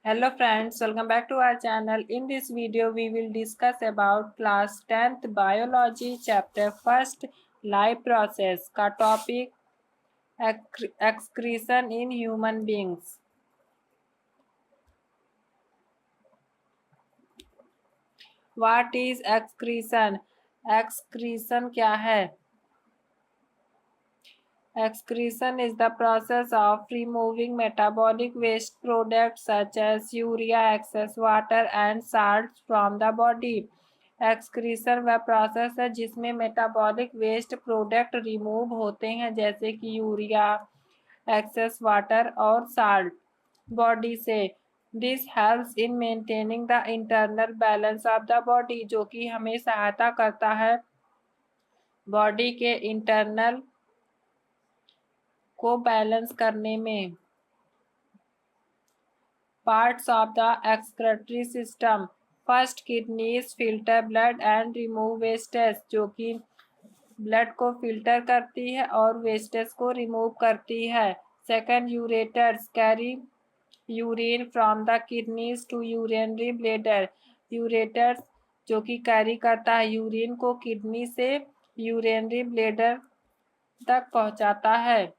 Hello friends, welcome back to our channel. In this video, we will discuss about class 10th biology chapter first life process का topic excretion in human beings. What is excretion? Excretion क्या है? Excretion is the process of removing metabolic waste products such as urea, excess water and salts from the body. Excretion वह process है जिसमें metabolic waste product remove होते हैं जैसे कि urea, excess water और साल्ट बॉडी से. This helps in maintaining the internal balance of the body, जो कि हमें सहायता करता है बॉडी के इंटरनल को बैलेंस करने में. Parts of the excretory system. First, kidneys filter blood and remove wastage, जो कि ब्लड को फिल्टर करती है और वेस्टेज को रिमूव करती है. Second, ureters carry urine from the kidneys to urinary bladder. Ureters जो कि कैरी करता है यूरिन को किडनी से यूरिनरी ब्लैडर तक पहुंचाता है.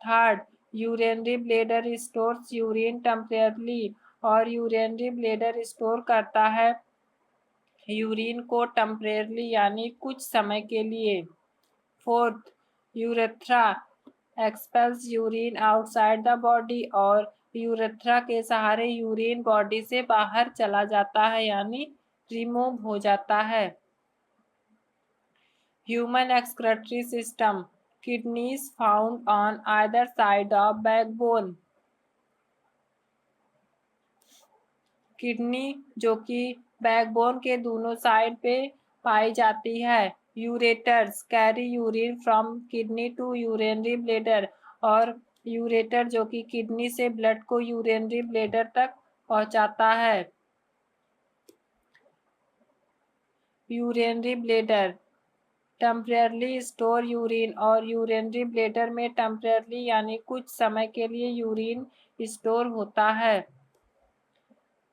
Third, urinary bladder stores urine temporarily, और यूरिनरी ब्लैडर स्टोर करता है यूरिन को टेम्परेरली यानी कुछ समय के लिए. Fourth, urethra expels urine outside the body, और यूरेथ्रा के सहारे यूरिन बॉडी से बाहर चला जाता है यानी रिमूव हो जाता है. Human excretory system. Kidneys found on either side of backbone. Kidney जो कि बैकबोन के दोनों साइड पे पाई जाती है. Ureters carry urine from kidney to urinary bladder, और यूरेटर जो कि किडनी से ब्लड को यूरिनरी ब्लैडर तक पहुंचाता है. Urinary bladder temporarily store urine, और यूरिनरी ब्लैडर में टेम्परेरली यानी कुछ समय के लिए यूरिन स्टोर होता है.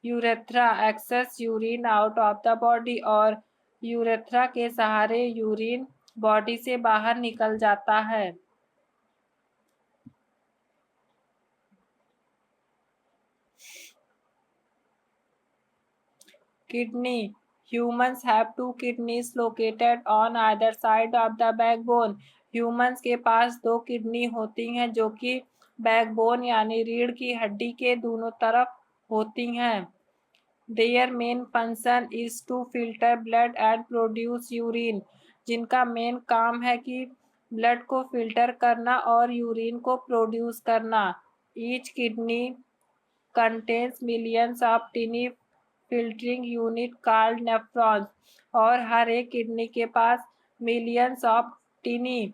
Urethra excess urine out of the body, और यूरेथ्रा के सहारे यूरिन बॉडी से बाहर निकल जाता है. Kidney. Humans have two kidneys located on either side of the backbone. Humans के पास दो किडनी होती हैं जो कि बैकबोन यानी रीढ़ की हड्डी के दोनों तरफ होती हैं. Their main function is to filter blood and produce urine, जिनका मेन काम है कि ब्लड को फिल्टर करना और यूरिन को प्रोड्यूस करना. Each kidney contains millions of tiny filtering unit called nephrons, और हर एक किडनी के पास millions of tiny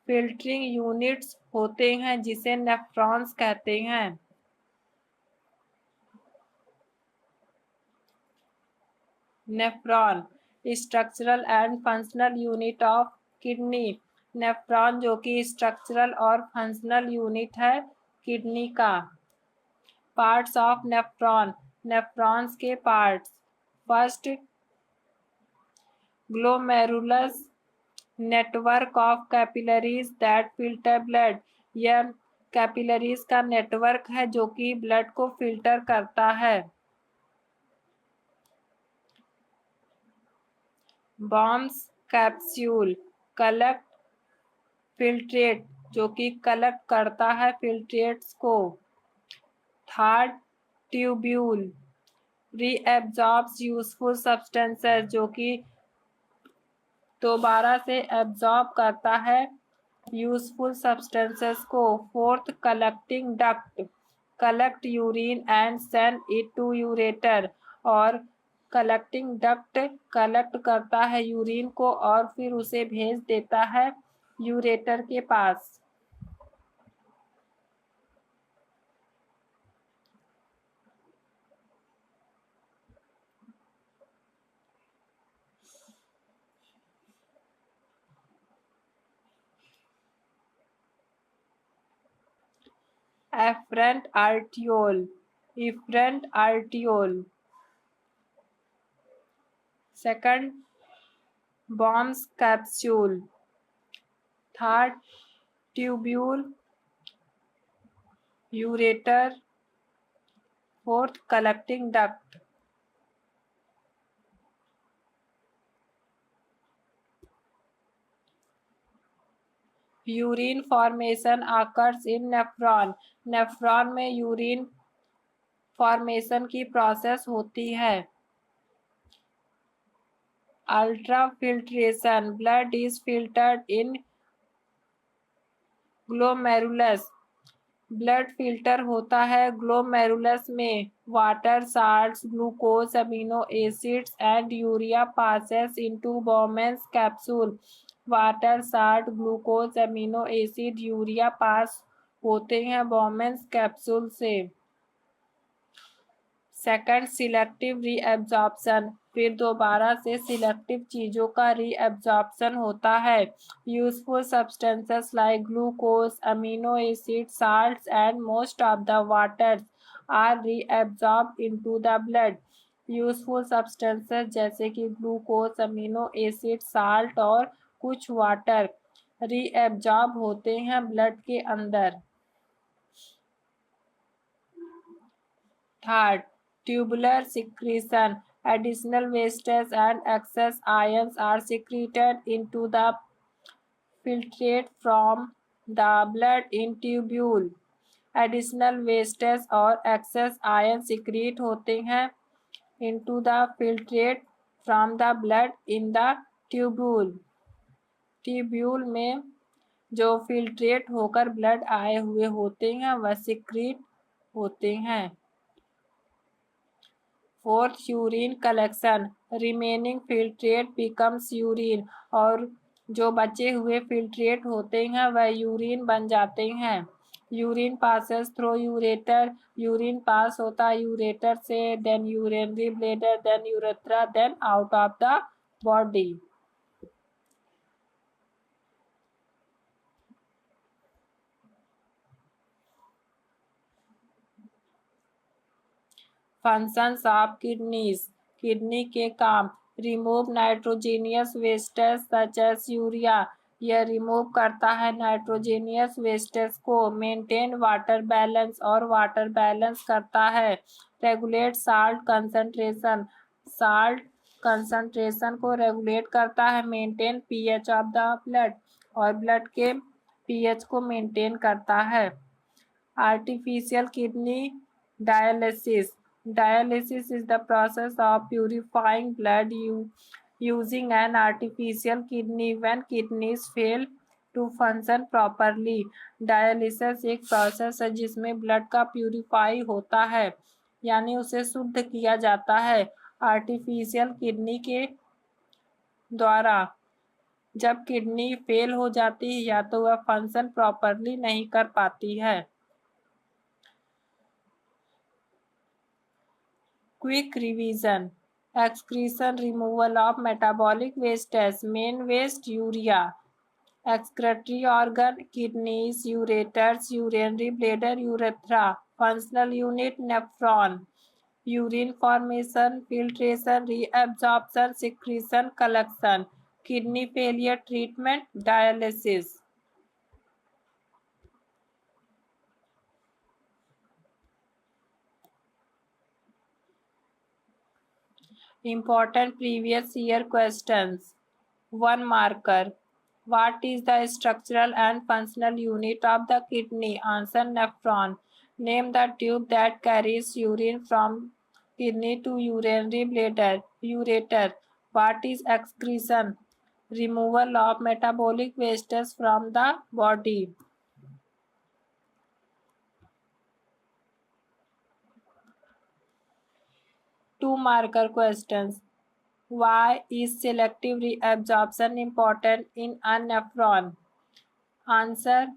filtering units होते हैं जिसे नेफ्रॉन्स कहते हैं. Nephron structural and functional unit of kidney. Nephron जो कि स्ट्रक्चरल और फंक्शनल यूनिट है किडनी का. Parts of nephron. नेफ्रॉन्स के parts. First, glomerulus network of capillaries that filter blood. यह कैपिलरीज का नेटवर्क है जो कि ब्लड को फिल्टर करता है. बॉम्ब्स कैप्सूल कलेक्ट फिल्ट्रेट, जो कि कलेक्ट करता है फिल्ट्रेट्स को. Third, tubule reabsorbs useful substances, जो कि दोबारा से एब्जॉर्ब करता है यूजफुल सब्सटेंसेस को. Fourth, collecting duct collect urine and send it to ureter, और कलेक्टिंग डक्ट कलेक्ट करता है यूरिन को और फिर उसे भेज देता है यूरेटर के पास. Efferent arteriole efferent arteriole. Second, Bombs capsule. Third, tubule, ureter. Fourth, collecting duct. Urine formation occurs in nephron. Nephron में यूरिन फॉर्मेशन की प्रोसेस होती है. Ultrafiltration. Blood is filtered in glomerulus. Blood filter होता है glomerulus में. Water, salts, glucose, amino acids and urea passes into Bowman's capsule. Water, salt, glucose, amino acid, urea pass होते हैं Bowman's capsule से. Second, selective reabsorption. फिर दोबारा से selective चीजों का रीएब्जॉर्प्शन होता है. Useful substances like glucose, amino acid, salts and most of the waters are reabsorbed into the blood. Useful substances जैसे कि ग्लूकोज, अमीनो एसिड, साल्ट और कुछ वाटर रीएब्जॉर्ब होते हैं ब्लड के अंदर. Third, tubular secretion. Additional wastes and excess ions are secreted into the filtrate from the blood in tubule. Additional wastes और excess ion secrete होते हैं into the filtrate from the blood in the tubule. Tubule में जो filtrate होकर blood आए हुए होते हैं वह सिक्रीट होते हैं. Fourth, urine collection. Remaining filtrate becomes urine. और जो बचे हुए फिल्ट्रेट होते हैं वह यूरिन बन जाते हैं. Urine passes through ureter. Urine pass होता है यूरेटर से, then urinary bladder, then urethra, then out of the body. Functions of kidneys. Kidney के काम. Remove nitrogenous wastage such as urea. यह रिमूव करता है नाइट्रोजीनियस वेस्टेज को. Maintain water balance. और वाटर बैलेंस करता है. Regulate salt concentration. Salt concentration को रेगुलेट करता है. Maintain pH of the blood. और ब्लड के पीएच को मेंटेन करता है. Artificial kidney dialysis. Dialysis is the process of purifying blood using an artificial kidney when kidneys fail to function properly. Dialysis एक process है जिसमें ब्लड का purify होता है यानी उसे शुद्ध किया जाता है आर्टिफिशियल किडनी के द्वारा. जब किडनी फेल हो जाती है या तो वह फंक्शन प्रॉपरली नहीं कर पाती है. Quick revision. Excretion, removal of metabolic wastes. Main waste urea. Excretory organ kidneys, ureters, urinary bladder, urethra. Functional unit nephron. Urine formation, filtration, reabsorption, secretion, collection. Kidney failure treatment, dialysis. Important previous year questions. 1 marker. What is the structural and functional unit of the kidney? Answer, nephron. Name the tube that carries urine from kidney to urinary bladder. Ureter. What is excretion? Removal of metabolic wastes from the body. 2 marker questions. Why is selective reabsorption important in a nephron? Answer.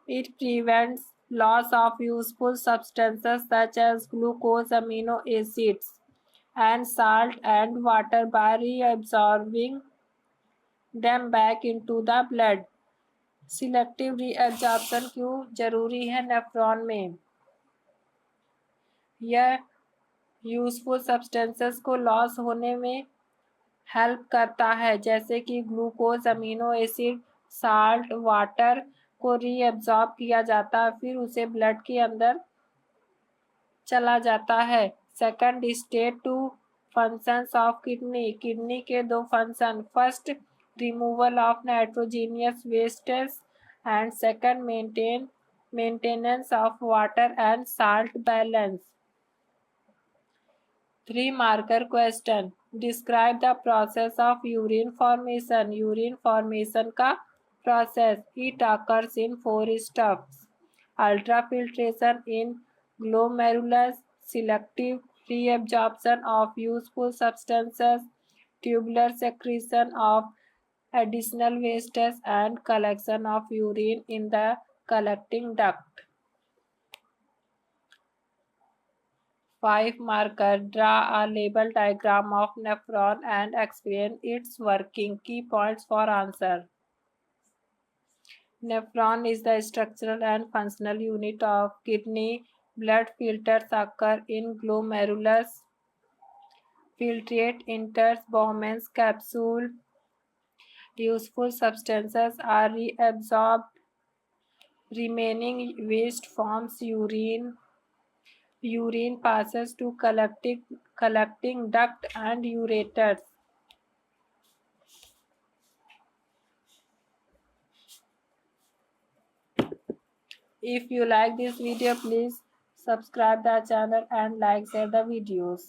It prevents loss of useful substances such as glucose, amino acids, and salt and water by reabsorbing them back into the blood. Selective reabsorption क्यों जरूरी है nephron में? यह useful substances को loss होने में help करता है, जैसे कि glucose, amino acid, salt, water को रीअब्जॉर्ब किया जाता है, फिर उसे ब्लड के अंदर चला जाता है। Second, state two functions of kidney. Kidney के दो function, first removal of nitrogenous wastes and second maintenance of water and salt balance. 3 marker question. Describe the process of urine formation. Urine formation का process. It occurs in 4 steps. Ultrafiltration in glomerulus, selective reabsorption of useful substances, tubular secretion of additional wastes, and collection of urine in the collecting duct. 5 marker. Draw a label diagram of nephron and explain its working. Key points for answer. Nephron is the structural and functional unit of kidney. Blood filters occur in glomerulus. Filtrate enters Bowman's capsule. Useful substances are reabsorbed. Remaining waste forms urine. Urine passes to collecting duct and ureters. If you like this video, please subscribe the channel and share the videos.